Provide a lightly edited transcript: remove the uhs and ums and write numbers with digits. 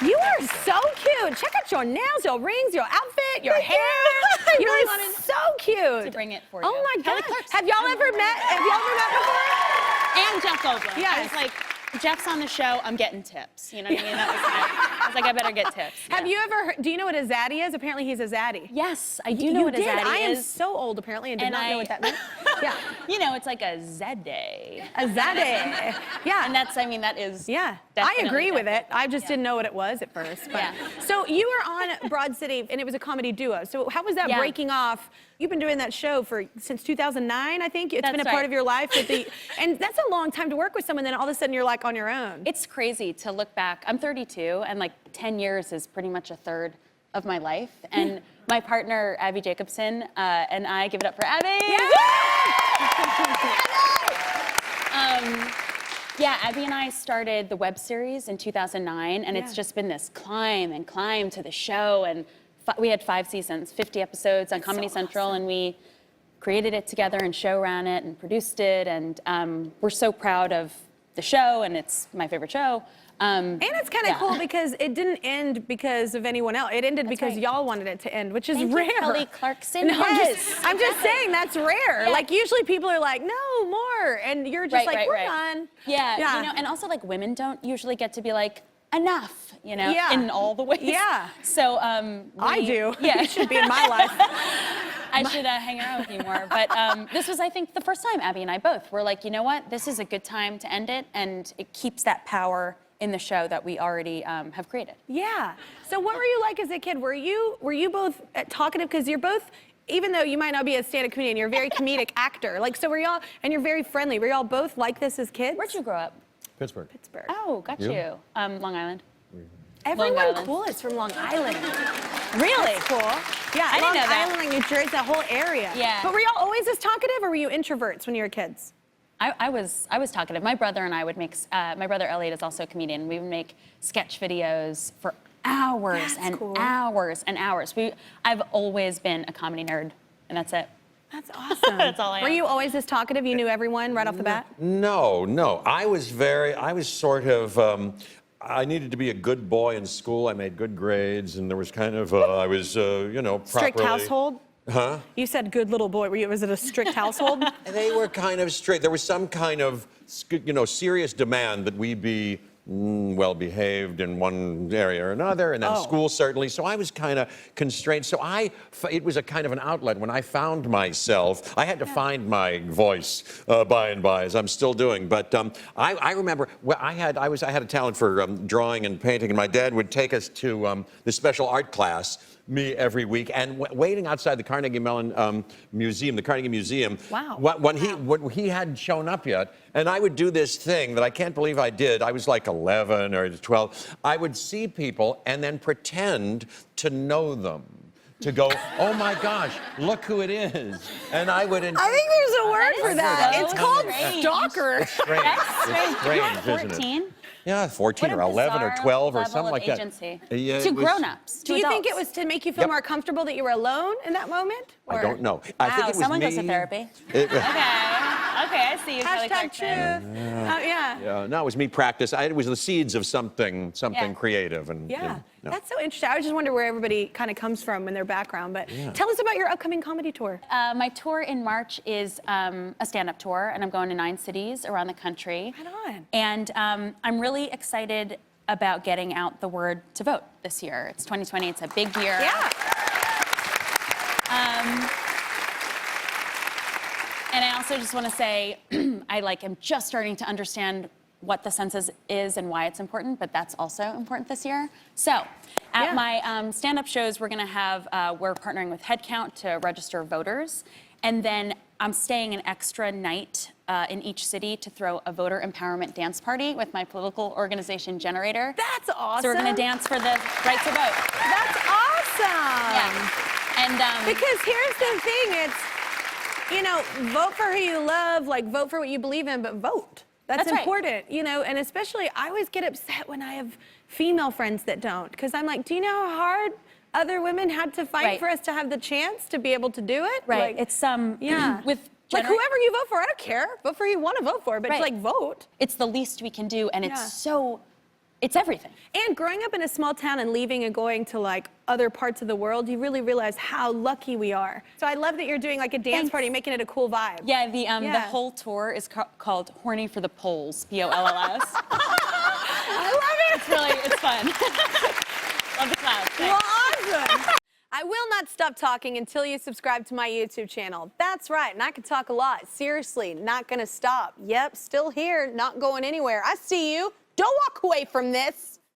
You are so cute. Check out your nails, your rings, your outfit, your hair. You really are wanted so cute. to bring it for you. Oh my Kelly God. Clarkson. Have y'all ever met before? And Jeff Goldblum. Yes. I was like, Jeff's on the show, I'm getting tips. You know what I mean? I was like, I better get tips. Have you ever heard, do you know what a zaddy is? Apparently he's a zaddy. Yes, I do know what a zaddy is. I am so old apparently and did not know what that meant. Yeah. You know, it's like a zaddy. A zaddy. Yeah. And that's, I mean, that is. Yeah. I agree with it. I just didn't know what it was at first. But. Yeah. So you were on Broad City and it was a comedy duo. So how was that breaking off? You've been doing that show since 2009, I think. It's been a part of your life. And that's a long time to work with someone, then all of a sudden you're like on your own. It's crazy to look back. I'm 32 and like 10 years is pretty much a third of my life. And my partner, Abby Jacobson, and I, give it up for Abby. Yeah, Abby and I started the web series in 2009, and it's just been this climb and climb to the show. And we had 5 seasons, 50 episodes on Comedy Central, and we created it together and show ran it and produced it. And we're so proud of the show, and it's my favorite show. And it's kind of cool because it didn't end because of anyone else. It ended because y'all wanted it to end, which is rare. You, Kelly Clarkson. No, I'm just saying that's rare. Yeah. Like usually people are like, no, more. And you're just like, we're done. Yeah, you know, and also like women don't usually get to be like, enough, you know, in all the ways. Yeah. So, I do. Yeah. You should be in my life. I should hang around with you more. But this was, I think, the first time Abby and I both were like, you know what, this is a good time to end it, and it keeps that power in the show that we already have created. Yeah. So what were you like as a kid? Were you both talkative? Because you're both, even though you might not be a stand-up comedian, you're a very comedic actor. Like, so were y'all, and you're very friendly. Were y'all both like this as kids? Where'd you grow up? Pittsburgh. Pittsburgh. Oh, got you. Long Island. Everyone cool is from Long Island. Really? That's cool. Yeah, I Long didn't know that. Island, New Jersey, that whole area. Yeah. But were y'all always as talkative, or were you introverts when you were kids? I was talkative. My brother and I would make, my brother Elliot is also a comedian. We would make sketch videos for hours hours and hours. I've always been a comedy nerd, and that's it. That's awesome. That's all I am. Were you always this talkative? You knew everyone right off the bat? No. I was sort of, I needed to be a good boy in school. I made good grades, and there was kind of, I was, you know, properly. Strict household? Huh? You said good little boy. Was it a strict household? They were kind of strict. There was some kind of, you know, serious demand that we be well behaved in one area or another, and then school certainly. So I was kind of constrained. So it was a kind of an outlet. When I found myself, I had to find my voice by and by, as I'm still doing. But I remember I had a talent for drawing and painting, and my dad would take us to the special art class. Me every week, and waiting outside the Carnegie Mellon Museum, the Carnegie Museum. Wow. When he hadn't shown up yet, and I would do this thing that I can't believe I did. I was like 11 or 12. I would see people and then pretend to know them. To go, oh my gosh, look who it is. And I would... I think there's a word for that. So it's called strange. stalker. It's strange. It's strange, You were isn't it? 14? Yeah, 14 or 11 or 12 or something like that. Yeah, to grown-ups, Do you think it was to make you feel more comfortable that you were alone in that moment? I don't know. I think it was someone me. goes to therapy. Okay, I see you, Kelly Clarkson. Yeah. No, it was me practice. It was the seeds of something creative. And, Yeah, that's so interesting. I just wonder where everybody kind of comes from in their background. But tell us about your upcoming comedy tour. My tour in March is a stand-up tour, and I'm going to 9 cities around the country. Right on. And I'm really excited about getting out the word to vote this year. It's 2020. It's a big year. Yeah. And I also just want to say, I am just starting to understand what the census is and why it's important, but that's also important this year. So, at my stand-up shows, we're partnering with Headcount to register voters, and then I'm staying an extra night in each city to throw a voter empowerment dance party with my political organization Generator. That's awesome. So we're going to dance for the right to vote. That's awesome. Yeah. And because here's the thing, it's, you know, vote for who you love, vote for what you believe in, but vote. That's important, right. You know, and especially I always get upset when I have female friends that don't, because I'm like, do you know how hard other women had to fight for us to have the chance to be able to do it? Right. It's with whoever you vote for, I don't care. Vote for who you want to vote for, but it's vote. It's the least we can do, and it's so it's everything. And growing up in a small town and leaving and going to like other parts of the world, you really realize how lucky we are. So I love that you're doing like a dance party, making it a cool vibe. Yeah, the whole tour is called Horny for the Polls, Polls. I love it. It's fun. Love the clouds. Well, awesome. I will not stop talking until you subscribe to my YouTube channel. That's right, and I can talk a lot. Seriously, not gonna stop. Yep, still here, not going anywhere. I see you. Don't walk away from this.